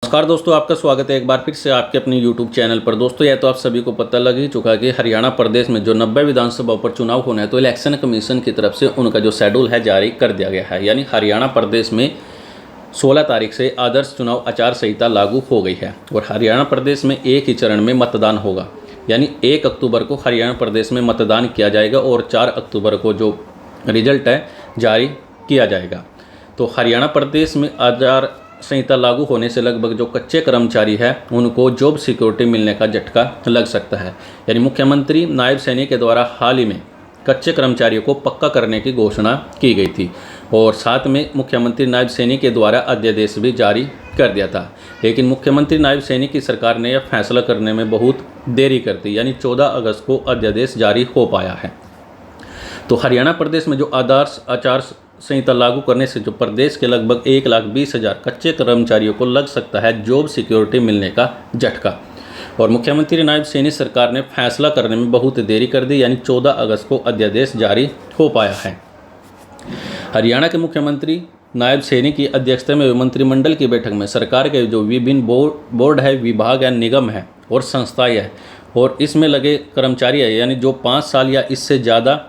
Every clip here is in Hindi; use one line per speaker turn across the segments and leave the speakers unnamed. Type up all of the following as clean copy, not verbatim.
नमस्कार दोस्तों, आपका स्वागत है एक बार फिर से आपके अपने YouTube चैनल पर। दोस्तों, यह तो आप सभी को पता लग ही चुका है कि हरियाणा प्रदेश में जो 90 विधानसभा पर चुनाव होना है, तो इलेक्शन कमीशन की तरफ से उनका जो शेड्यूल है जारी कर दिया गया है। यानी हरियाणा प्रदेश में 16 तारीख से आदर्श चुनाव आचार संहिता लागू हो गई है और हरियाणा प्रदेश में एक ही चरण में मतदान होगा। यानी 1 अक्टूबर को हरियाणा प्रदेश में मतदान किया जाएगा और 4 अक्टूबर को जो रिजल्ट है जारी किया जाएगा। तो हरियाणा प्रदेश में आचार संहिता लागू होने से लगभग जो कच्चे कर्मचारी हैं उनको जॉब सिक्योरिटी मिलने का झटका लग सकता है। यानी मुख्यमंत्री नायब सैनी के द्वारा हाल ही में कच्चे कर्मचारियों को पक्का करने की घोषणा की गई थी और साथ में मुख्यमंत्री नायब सैनी के द्वारा अध्यादेश भी जारी कर दिया था। लेकिन मुख्यमंत्री नायब सैनी की सरकार ने यह फैसला करने में बहुत देरी कर दी। यानी 14 अगस्त को अध्यादेश जारी हो पाया है। तो हरियाणा प्रदेश में जो आदर्श आचार संहिता लागू करने से जो प्रदेश के लगभग 1,20,000 कच्चे कर्मचारियों को लग सकता है जॉब सिक्योरिटी मिलने का झटका। और मुख्यमंत्री नायब सैनी सरकार ने फैसला करने में बहुत देरी कर दी। यानी 14 अगस्त को अध्यादेश जारी हो पाया है। हरियाणा के मुख्यमंत्री नायब सैनी की अध्यक्षता में मंत्रिमंडल की बैठक में सरकार के जो विभिन्न बोर्ड है, विभाग है, निगम है और संस्थाएं है और इसमें लगे कर्मचारी है, यानी जो 5 साल या इससे ज़्यादा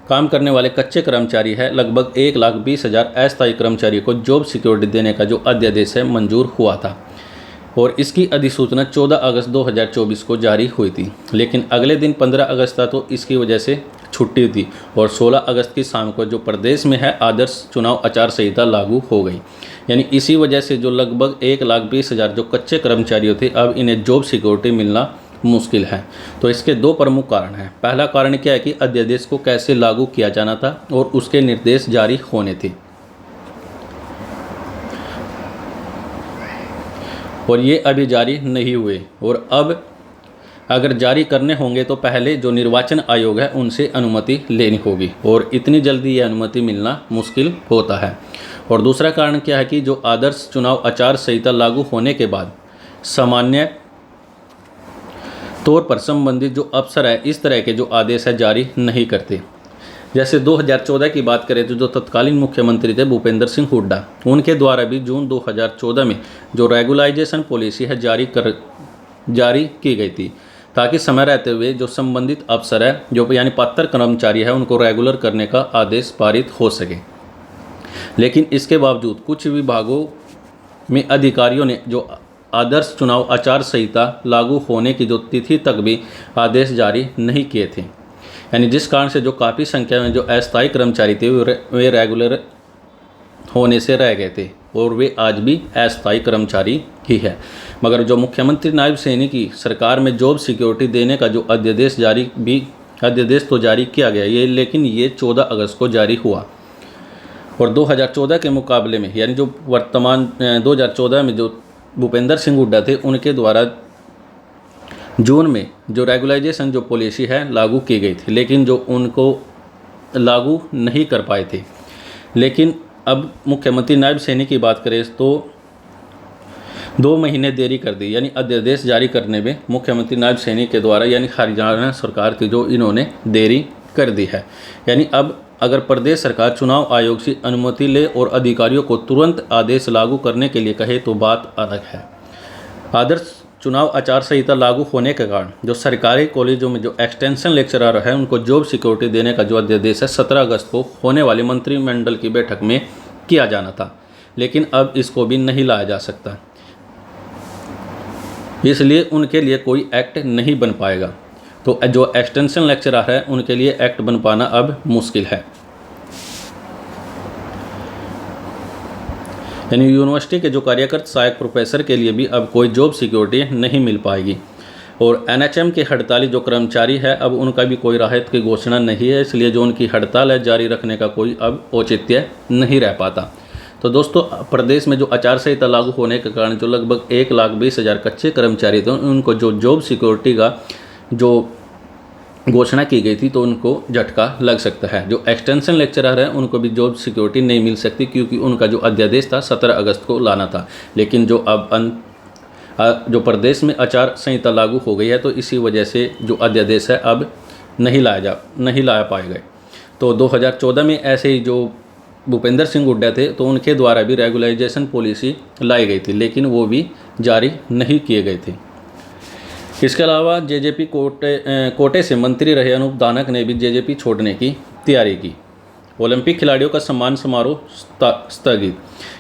काम करने वाले कच्चे कर्मचारी है, लगभग 1,20,000 अस्थायी कर्मचारियों को जॉब सिक्योरिटी देने का जो अध्यादेश है मंजूर हुआ था और इसकी अधिसूचना 14 अगस्त 2024 को जारी हुई थी। लेकिन अगले दिन 15 अगस्त था तो इसकी वजह से छुट्टी थी और 16 अगस्त की शाम को जो प्रदेश में है आदर्श चुनाव आचार संहिता लागू हो गई। यानी इसी वजह से जो लगभग 1,20,000 जो कच्चे कर्मचारी थे अब इन्हें जॉब सिक्योरिटी मिलना मुश्किल है। तो इसके 2 प्रमुख कारण हैं। पहला कारण क्या है कि अध्यादेश को कैसे लागू किया जाना था और उसके निर्देश जारी होने थे और ये अभी जारी नहीं हुए और अब अगर जारी करने होंगे तो पहले जो निर्वाचन आयोग है उनसे अनुमति लेनी होगी और इतनी जल्दी ये अनुमति मिलना मुश्किल होता है। और दूसरा कारण क्या है कि जो आदर्श चुनाव आचार संहिता लागू होने के बाद सामान्य तौर पर संबंधित जो अफसर है इस तरह के जो आदेश है जारी नहीं करते। जैसे 2014 की बात करें तो जो तत्कालीन मुख्यमंत्री थे भूपेंद्र सिंह हुड्डा, उनके द्वारा भी जून 2014 में जो रेगुलाइजेशन पॉलिसी है जारी की गई थी ताकि समय रहते हुए जो संबंधित अफसर है जो यानी पात्र कर्मचारी है उनको रेगुलर करने का आदेश पारित हो सके। लेकिन इसके बावजूद कुछ विभागों में अधिकारियों ने जो आदर्श चुनाव आचार संहिता लागू होने की जो तिथि तक भी आदेश जारी नहीं किए थे। यानी जिस कारण से जो काफ़ी संख्या में जो अस्थायी कर्मचारी थे वे रेगुलर होने से रह गए थे और वे आज भी अस्थायी कर्मचारी ही है। मगर जो मुख्यमंत्री नायब सैनी की सरकार में जॉब सिक्योरिटी देने का जो अध्यादेश तो जारी किया गया लेकिन ये 14 अगस्त को जारी हुआ और 2014 के मुकाबले में यानी जो वर्तमान 2014 में जो भूपेंद्र सिंह हुड्डा थे उनके द्वारा जून में जो रेगुलाइजेशन जो पॉलिसी है लागू की गई थी लेकिन जो उनको लागू नहीं कर पाए थे। लेकिन अब मुख्यमंत्री नायब सैनी की बात करें तो 2 महीने देरी कर दी। यानी अध्यादेश जारी करने में मुख्यमंत्री नायब सैनी के द्वारा यानी हरियाणा सरकार की जो इन्होंने देरी कर दी है। यानी अब अगर प्रदेश सरकार चुनाव आयोग से अनुमति ले और अधिकारियों को तुरंत आदेश लागू करने के लिए कहे तो बात अलग है। आदर्श चुनाव आचार संहिता लागू होने के कारण जो सरकारी कॉलेजों में जो एक्सटेंशन लेक्चरर है उनको जॉब सिक्योरिटी देने का जो अध्यादेश है 17 अगस्त को होने वाली मंत्रिमंडल की बैठक में किया जाना था, लेकिन अब इसको भी नहीं लाया जा सकता, इसलिए उनके लिए कोई एक्ट नहीं बन पाएगा। तो जो एक्सटेंशन लेक्चरर है उनके लिए एक्ट बन पाना अब मुश्किल है। यानी यूनिवर्सिटी के जो कार्यरत सहायक प्रोफेसर के लिए भी अब कोई जॉब सिक्योरिटी नहीं मिल पाएगी और एनएचएम के हड़ताली जो कर्मचारी है अब उनका भी कोई राहत की घोषणा नहीं है, इसलिए जो उनकी हड़ताल है जारी रखने का कोई अब औचित्य नहीं रह पाता। तो दोस्तों, प्रदेश में जो आचार संहिता लागू होने के कारण जो लगभग 1,20,000 कच्चे कर्मचारी थे उनको जो जॉब सिक्योरिटी का जो घोषणा की गई थी तो उनको झटका लग सकता है। जो एक्सटेंशन लेक्चरर हैं उनको भी जॉब सिक्योरिटी नहीं मिल सकती क्योंकि उनका जो अध्यादेश था 17 अगस्त को लाना था। लेकिन जो अब जो प्रदेश में आचार संहिता लागू हो गई है तो इसी वजह से जो अध्यादेश है अब नहीं लाया पाए गए। तो 2014 में ऐसे ही जो भूपेंद्र सिंह हुड्डा थे तो उनके द्वारा भी रेगुलाइजेशन पॉलिसी लाई गई थी, लेकिन वो भी जारी नहीं किए गए थे। इसके अलावा जेजेपी कोटे से मंत्री रहे अनूप दानक ने भी जेजेपी छोड़ने की तैयारी की। ओलंपिक खिलाड़ियों का सम्मान समारोह स्थगित,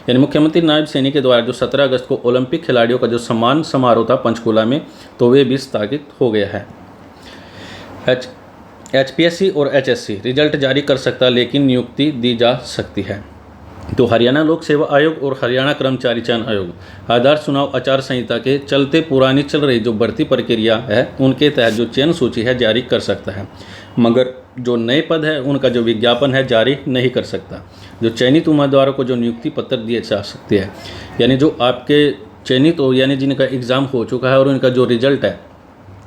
यानी मुख्यमंत्री नायब सैनी के द्वारा जो 17 अगस्त को ओलंपिक खिलाड़ियों का जो सम्मान समारोह था पंचकूला में, तो वे भी स्थगित हो गया है। HPSC और HSC रिजल्ट जारी कर सकता, लेकिन नियुक्ति दी जा सकती है। तो हरियाणा लोक सेवा आयोग और हरियाणा कर्मचारी चयन आयोग आदर्श चुनाव आचार संहिता के चलते पुरानी चल रही जो भर्ती प्रक्रिया है उनके तहत जो चयन सूची है जारी कर सकता है, मगर जो नए पद है उनका जो विज्ञापन है जारी नहीं कर सकता। जो चयनित उम्मीदवारों को जो नियुक्ति पत्र दिए जा सकते हैं, यानी जो आपके चयनित हो, यानी जिनका एग्ज़ाम हो चुका है और उनका जो रिजल्ट है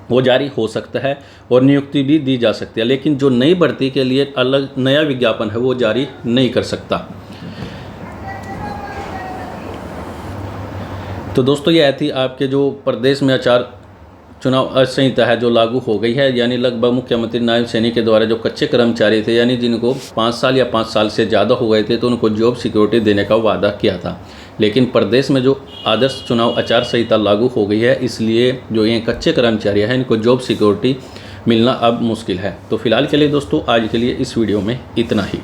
वो जारी हो सकता है और नियुक्ति भी दी जा सकती है, लेकिन जो नई भर्ती के लिए अलग नया विज्ञापन है वो जारी नहीं कर सकता। तो दोस्तों यह थी आपके जो प्रदेश में आचार चुनाव संहिता है जो लागू हो गई है, यानी लगभग मुख्यमंत्री नायब सैनी के द्वारा जो कच्चे कर्मचारी थे, यानी जिनको 5 साल या 5 साल से ज़्यादा हो गए थे, तो उनको जॉब सिक्योरिटी देने का वादा किया था। लेकिन प्रदेश में जो आदर्श चुनाव आचार संहिता लागू हो गई है, इसलिए जो ये कच्चे कर्मचारी हैं इनको जॉब सिक्योरिटी मिलना अब मुश्किल है। तो फिलहाल के लिए दोस्तों आज के लिए इस वीडियो में इतना ही।